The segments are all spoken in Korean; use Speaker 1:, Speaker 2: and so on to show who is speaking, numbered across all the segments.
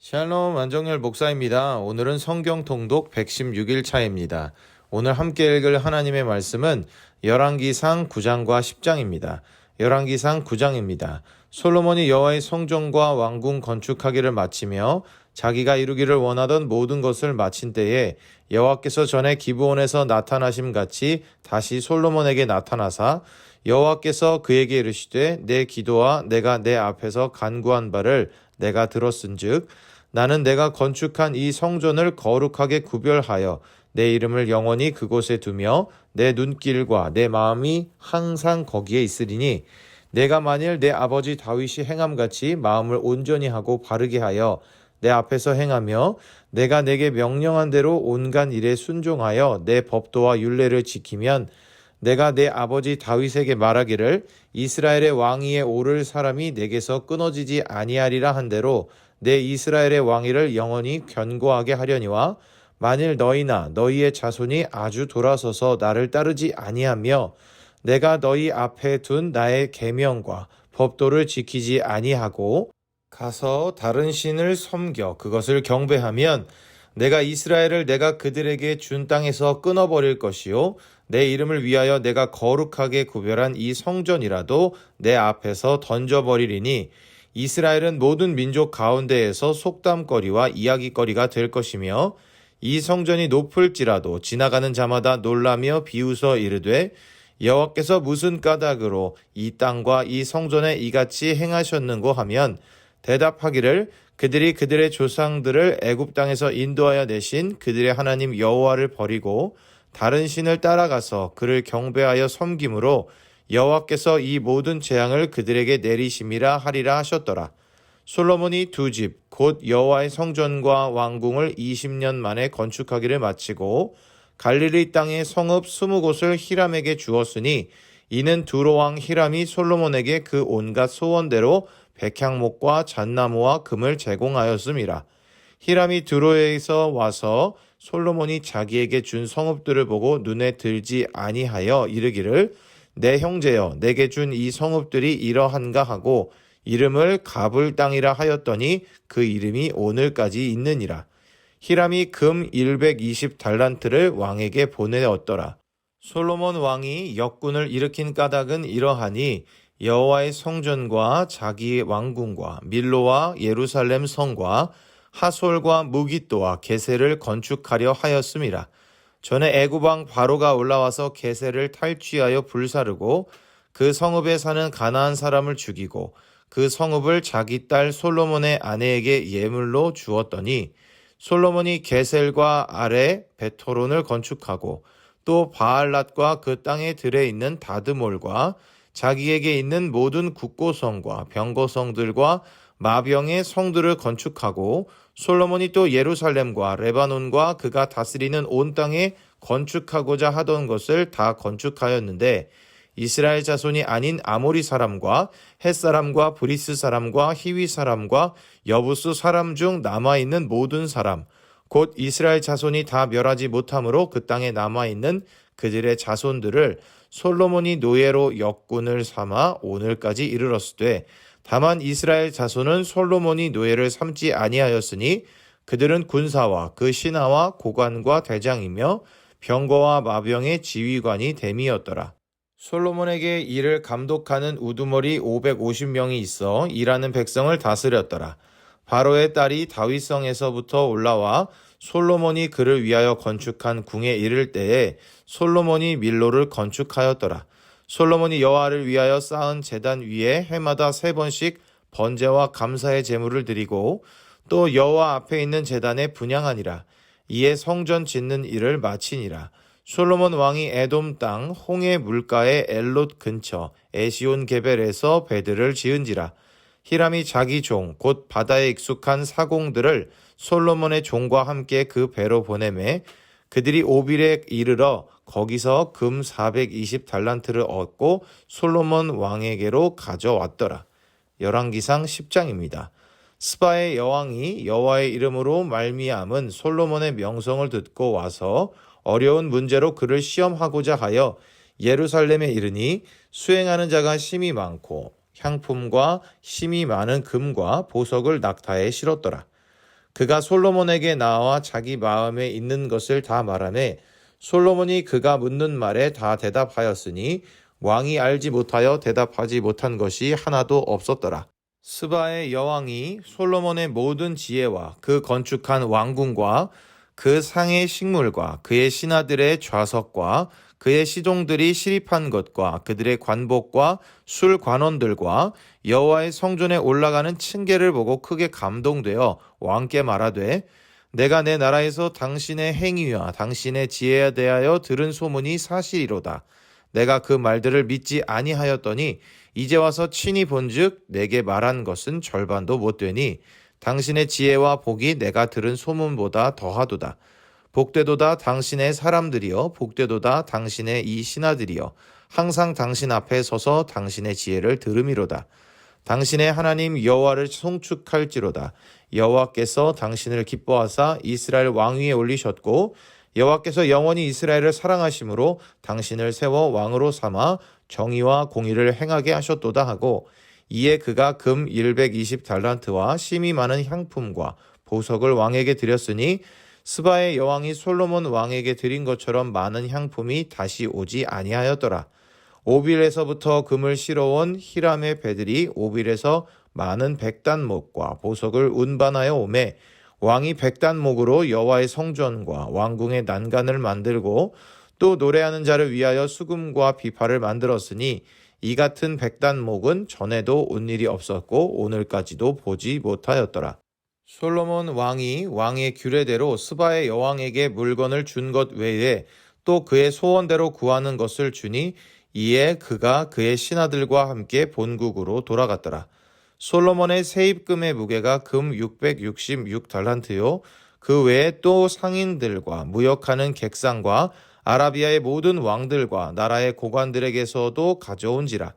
Speaker 1: 샬롬 안정열 목사입니다. 오늘은 성경 통독 116일 차입니다. 오늘 함께 읽을 하나님의 말씀은 열왕기상 9장과 10장입니다. 열왕기상 9장입니다. 솔로몬이 여호와의 성전과 왕궁 건축하기를 마치며 자기가 이루기를 원하던 모든 것을 마친 때에 여호와께서 전에 기브온에서 나타나심 같이 다시 솔로몬에게 나타나사 여호와께서 그에게 이르시되 내 기도와 내가 내 앞에서 간구한 바를 내가 들었은즉 나는 내가 건축한 이 성전을 거룩하게 구별하여 내 이름을 영원히 그곳에 두며 내 눈길과 내 마음이 항상 거기에 있으리니 내가 만일 내 아버지 다윗이 행함같이 마음을 온전히 하고 바르게 하여 내 앞에서 행하며 내가 내게 명령한 대로 온갖 일에 순종하여 내 법도와 율례를 지키면 내가 내 아버지 다윗에게 말하기를 이스라엘의 왕위에 오를 사람이 내게서 끊어지지 아니하리라 한 대로 내 이스라엘의 왕위를 영원히 견고하게 하려니와 만일 너희나 너희의 자손이 아주 돌아서서 나를 따르지 아니하며 내가 너희 앞에 둔 나의 계명과 법도를 지키지 아니하고 가서 다른 신을 섬겨 그것을 경배하면 내가 이스라엘을 내가 그들에게 준 땅에서 끊어버릴 것이요 내 이름을 위하여 내가 거룩하게 구별한 이 성전이라도 내 앞에서 던져버리리니 이스라엘은 모든 민족 가운데에서 속담거리와 이야기거리가 될 것이며 이 성전이 높을지라도 지나가는 자마다 놀라며 비웃어 이르되 여호와께서 무슨 까닭으로 이 땅과 이 성전에 이같이 행하셨는고 하면 대답하기를 그들이 그들의 조상들을 애굽 땅에서 인도하여 내신 그들의 하나님 여호와를 버리고 다른 신을 따라가서 그를 경배하여 섬김으로 여호와께서 이 모든 재앙을 그들에게 내리심이라 하리라 하셨더라. 솔로몬이 두 집 곧 여호와의 성전과 왕궁을 20년 만에 건축하기를 마치고 갈릴리 땅의 성읍 20곳을 히람에게 주었으니 이는 두로 왕 히람이 솔로몬에게 그 온갖 소원대로 백향목과 잣나무와 금을 제공하였음이라. 히람이 두로에서 와서 솔로몬이 자기에게 준 성읍들을 보고 눈에 들지 아니하여 이르기를 내 형제여 내게 준 이 성읍들이 이러한가 하고 이름을 가불 땅이라 하였더니 그 이름이 오늘까지 있느니라. 히람이 금 120달란트를 왕에게 보내었더라. 솔로몬 왕이 역군을 일으킨 까닭은 이러하니 여호와의 성전과 자기의 왕궁과 밀로와 예루살렘 성과 하솔과 무깃도와 게셀을 건축하려 하였음이라. 전에 애굽 왕 바로가 올라와서 게셀을 탈취하여 불사르고 그 성읍에 사는 가나안 사람을 죽이고 그 성읍을 자기 딸 솔로몬의 아내에게 예물로 주었더니 솔로몬이 게셀과 아래 베토론을 건축하고 또 바알랏과 그 땅에 들에 있는 다드몰과 자기에게 있는 모든 국고성과 병거성들과 마병의 성들을 건축하고 솔로몬이 또 예루살렘과 레바논과 그가 다스리는 온 땅에 건축하고자 하던 것을 다 건축하였는데 이스라엘 자손이 아닌 아모리 사람과 헷 사람과 브리스 사람과 히위 사람과 여부스 사람 중 남아있는 모든 사람 곧 이스라엘 자손이 다 멸하지 못함으로 그 땅에 남아있는 그들의 자손들을 솔로몬이 노예로 역군을 삼아 오늘까지 이르렀으되 다만 이스라엘 자손은 솔로몬이 노예를 삼지 아니하였으니 그들은 군사와 그 신하와 고관과 대장이며 병거와 마병의 지휘관이 됨이었더라. 솔로몬에게 이를 감독하는 우두머리 550명이 있어 일하는 백성을 다스렸더라. 바로의 딸이 다윗성에서부터 올라와 솔로몬이 그를 위하여 건축한 궁에 이를 때에 솔로몬이 밀로를 건축하였더라. 솔로몬이 여호와를 위하여 쌓은 제단 위에 해마다 3번씩 번제와 감사의 제물을 드리고 또 여호와 앞에 있는 제단에 분향하니라. 이에 성전 짓는 일을 마치니라. 솔로몬 왕이 에돔 땅 홍해 물가의 엘롯 근처 에시온 게벨에서 배들을 지은지라. 히람이 자기 종 곧 바다에 익숙한 사공들을 솔로몬의 종과 함께 그 배로 보내매 그들이 오빌에 이르러 거기서 금 420달란트를 얻고 솔로몬 왕에게로 가져왔더라. 열왕기상 10장입니다. 스바의 여왕이 여호와의 이름으로 말미암은 솔로몬의 명성을 듣고 와서 어려운 문제로 그를 시험하고자 하여 예루살렘에 이르니 수행하는 자가 심히 많고 향품과 심이 많은 금과 보석을 낙타에 실었더라. 그가 솔로몬에게 나와 자기 마음에 있는 것을 다 말하매 솔로몬이 그가 묻는 말에 다 대답하였으니 왕이 알지 못하여 대답하지 못한 것이 하나도 없었더라. 스바의 여왕이 솔로몬의 모든 지혜와 그 건축한 왕궁과 그 상의 식물과 그의 신하들의 좌석과 그의 시종들이 시립한 것과 그들의 관복과 술 관원들과 여호와의 성전에 올라가는 층계를 보고 크게 감동되어 왕께 말하되 내가 내 나라에서 당신의 행위와 당신의 지혜에 대하여 들은 소문이 사실이로다. 내가 그 말들을 믿지 아니하였더니 이제 와서 친히 본즉 내게 말한 것은 절반도 못되니 당신의 지혜와 복이 내가 들은 소문보다 더하도다. 복되도다 당신의 사람들이여 복되도다 당신의 이 신하들이여 항상 당신 앞에 서서 당신의 지혜를 들음이로다. 당신의 하나님 여호와를 송축할지로다. 여호와께서 당신을 기뻐하사 이스라엘 왕위에 올리셨고 여호와께서 영원히 이스라엘을 사랑하심으로 당신을 세워 왕으로 삼아 정의와 공의를 행하게 하셨도다 하고 이에 그가 금 120달란트와 심이 많은 향품과 보석을 왕에게 드렸으니 스바의 여왕이 솔로몬 왕에게 드린 것처럼 많은 향품이 다시 오지 아니하였더라. 오빌에서부터 금을 실어온 히람의 배들이 오빌에서 많은 백단목과 보석을 운반하여 오매 왕이 백단목으로 여호와의 성전과 왕궁의 난간을 만들고 또 노래하는 자를 위하여 수금과 비파를 만들었으니 이 같은 백단목은 전에도 온 일이 없었고 오늘까지도 보지 못하였더라. 솔로몬 왕이 왕의 규례대로 스바의 여왕에게 물건을 준 것 외에 또 그의 소원대로 구하는 것을 주니 이에 그가 그의 신하들과 함께 본국으로 돌아갔더라. 솔로몬의 세입금의 무게가 금 666달란트요. 그 외에 또 상인들과 무역하는 객상과 아라비아의 모든 왕들과 나라의 고관들에게서도 가져온지라.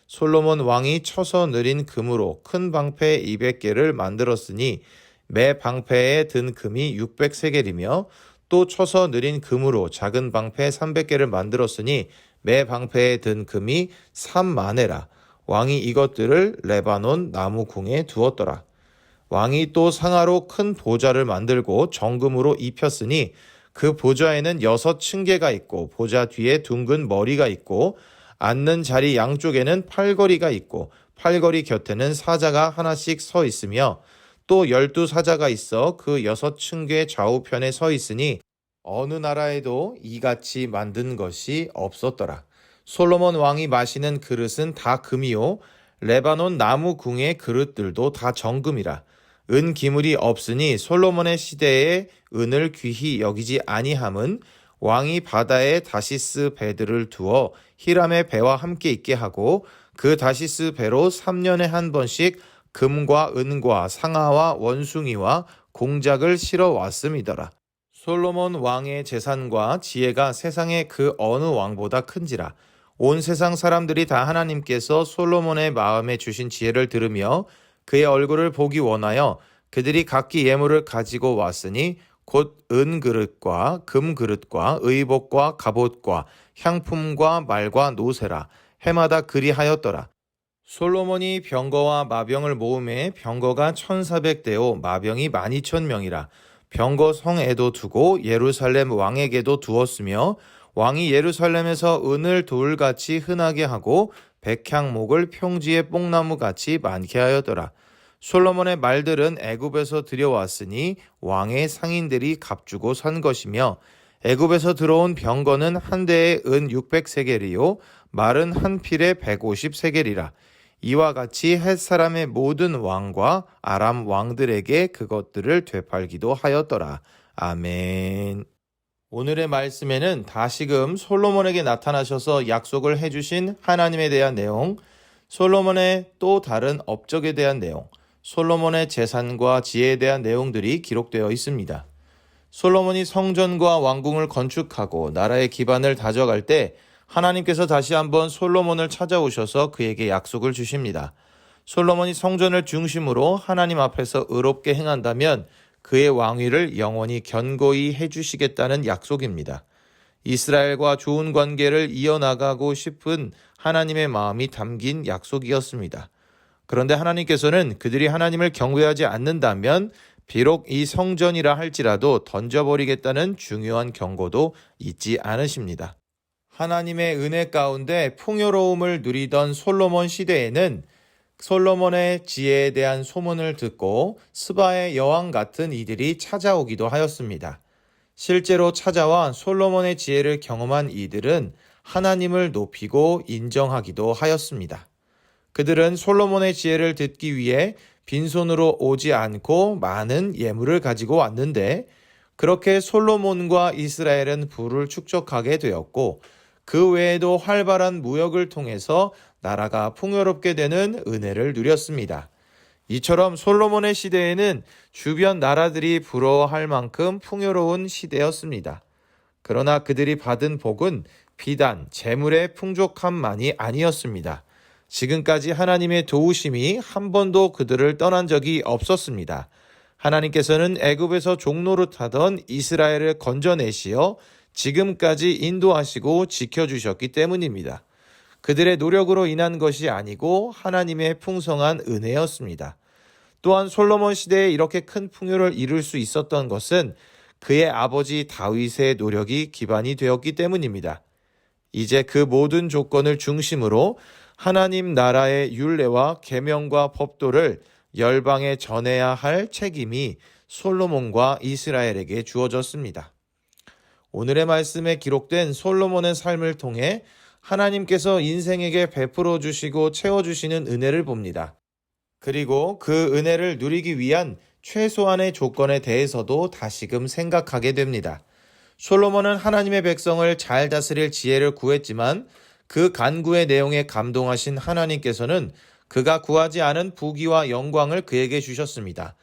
Speaker 1: 솔로몬 왕이 쳐서 느린 금으로 큰 방패 200개를 만들었으니 매 방패에 든 금이 600세겔이며 또 쳐서 느린 금으로 작은 방패 300개를 만들었으니 매 방패에 든 금이 3만회라. 왕이 이것들을 레바논 나무 궁에 두었더라. 왕이 또 상아로 큰 보좌를 만들고 정금으로 입혔으니 그 보좌에는 6층계가 있고 보좌 뒤에 둥근 머리가 있고 앉는 자리 양쪽에는 팔걸이가 있고 팔걸이 곁에는 사자가 하나씩 서 있으며 또 12사자가 있어 그 6층계 좌우편에 서 있으니 어느 나라에도 이같이 만든 것이 없었더라. 솔로몬 왕이 마시는 그릇은 다 금이요 레바논 나무 궁의 그릇들도 다 정금이라. 은 기물이 없으니 솔로몬의 시대에 은을 귀히 여기지 아니함은 왕이 바다에 다시스 배들을 두어 히람의 배와 함께 있게 하고 그 다시스 배로 3년에 한 번씩 금과 은과 상아와 원숭이와 공작을 실어 왔음이더라. 솔로몬 왕의 재산과 지혜가 세상의 그 어느 왕보다 큰지라. 온 세상 사람들이 다 하나님께서 솔로몬의 마음에 주신 지혜를 들으며 그의 얼굴을 보기 원하여 그들이 각기 예물을 가지고 왔으니 곧 은그릇과 금그릇과 의복과 갑옷과 향품과 말과 노새라. 해마다 그리하였더라. 솔로몬이 병거와 마병을 모음에 병거가 1400대요 마병이 12000명이라. 병거 성에도 두고 예루살렘 왕에게도 두었으며 왕이 예루살렘에서 은을 돌같이 흔하게 하고 백향목을 평지의 뽕나무같이 많게 하였더라. 솔로몬의 말들은 애굽에서 들여왔으니 왕의 상인들이 값주고 산 것이며 애굽에서 들어온 병거는 한 대에 은 600세겔이요 말은 한 필에 150세겔이라. 이와 같이 헷사람의 모든 왕과 아람 왕들에게 그것들을 되팔기도 하였더라. 아멘. 오늘의 말씀에는 다시금 솔로몬에게 나타나셔서 약속을 해주신 하나님에 대한 내용, 솔로몬의 또 다른 업적에 대한 내용, 솔로몬의 재산과 지혜에 대한 내용들이 기록되어 있습니다. 솔로몬이 성전과 왕궁을 건축하고 나라의 기반을 다져갈 때 하나님께서 다시 한번 솔로몬을 찾아오셔서 그에게 약속을 주십니다. 솔로몬이 성전을 중심으로 하나님 앞에서 의롭게 행한다면 그의 왕위를 영원히 견고히 해주시겠다는 약속입니다. 이스라엘과 좋은 관계를 이어나가고 싶은 하나님의 마음이 담긴 약속이었습니다. 그런데 하나님께서는 그들이 하나님을 경외하지 않는다면 비록 이 성전이라 할지라도 던져버리겠다는 중요한 경고도 잊지 않으십니다. 하나님의 은혜 가운데 풍요로움을 누리던 솔로몬 시대에는 솔로몬의 지혜에 대한 소문을 듣고 스바의 여왕 같은 이들이 찾아오기도 하였습니다. 실제로 찾아와 솔로몬의 지혜를 경험한 이들은 하나님을 높이고 인정하기도 하였습니다. 그들은 솔로몬의 지혜를 듣기 위해 빈손으로 오지 않고 많은 예물을 가지고 왔는데, 그렇게 솔로몬과 이스라엘은 부를 축적하게 되었고, 그 외에도 활발한 무역을 통해서 나라가 풍요롭게 되는 은혜를 누렸습니다. 이처럼 솔로몬의 시대에는 주변 나라들이 부러워할 만큼 풍요로운 시대였습니다. 그러나 그들이 받은 복은 비단 재물의 풍족함만이 아니었습니다. 지금까지 하나님의 도우심이 한 번도 그들을 떠난 적이 없었습니다. 하나님께서는 애굽에서 종노릇하던 이스라엘을 건져내시어 지금까지 인도하시고 지켜주셨기 때문입니다. 그들의 노력으로 인한 것이 아니고 하나님의 풍성한 은혜였습니다. 또한 솔로몬 시대에 이렇게 큰 풍요를 이룰 수 있었던 것은 그의 아버지 다윗의 노력이 기반이 되었기 때문입니다. 이제 그 모든 조건을 중심으로 하나님 나라의 율례와 계명과 법도를 열방에 전해야 할 책임이 솔로몬과 이스라엘에게 주어졌습니다. 오늘의 말씀에 기록된 솔로몬의 삶을 통해 하나님께서 인생에게 베풀어 주시고 채워주시는 은혜를 봅니다. 그리고 그 은혜를 누리기 위한 최소한의 조건에 대해서도 다시금 생각하게 됩니다. 솔로몬은 하나님의 백성을 잘 다스릴 지혜를 구했지만 그 간구의 내용에 감동하신 하나님께서는 그가 구하지 않은 부귀와 영광을 그에게 주셨습니다.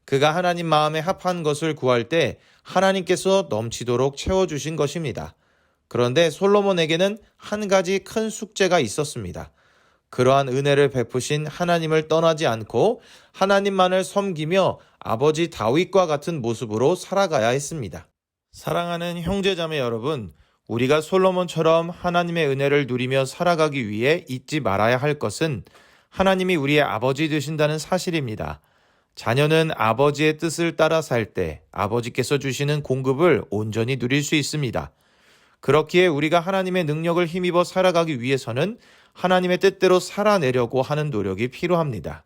Speaker 1: 그가 하나님 마음에 합한 것을 구할 때 하나님께서 넘치도록 채워주신 것입니다. 그런데 솔로몬에게는 한 가지 큰 숙제가 있었습니다. 그러한 은혜를 베푸신 하나님을 떠나지 않고 하나님만을 섬기며 아버지 다윗과 같은 모습으로 살아가야 했습니다. 사랑하는 형제자매 여러분, 우리가 솔로몬처럼 하나님의 은혜를 누리며 살아가기 위해 잊지 말아야 할 것은 하나님이 우리의 아버지 되신다는 사실입니다. 자녀는 아버지의 뜻을 따라 살 때 아버지께서 주시는 공급을 온전히 누릴 수 있습니다. 그렇기에 우리가 하나님의 능력을 힘입어 살아가기 위해서는 하나님의 뜻대로 살아내려고 하는 노력이 필요합니다.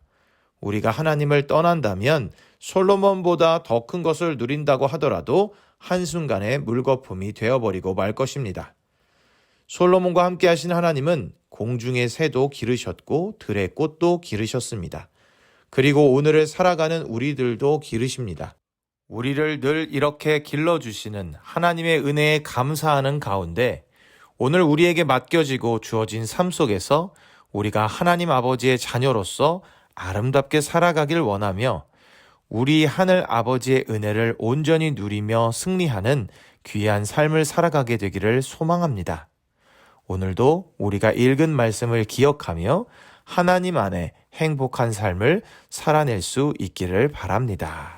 Speaker 1: 우리가 하나님을 떠난다면 솔로몬보다 더 큰 것을 누린다고 하더라도 한순간에 물거품이 되어버리고 말 것입니다. 솔로몬과 함께 하신 하나님은 공중의 새도 기르셨고 들의 꽃도 기르셨습니다. 그리고 오늘을 살아가는 우리들도 기르십니다. 우리를 늘 이렇게 길러주시는 하나님의 은혜에 감사하는 가운데 오늘 우리에게 맡겨지고 주어진 삶 속에서 우리가 하나님 아버지의 자녀로서 아름답게 살아가길 원하며 우리 하늘 아버지의 은혜를 온전히 누리며 승리하는 귀한 삶을 살아가게 되기를 소망합니다. 오늘도 우리가 읽은 말씀을 기억하며 하나님 안에 행복한 삶을 살아낼 수 있기를 바랍니다.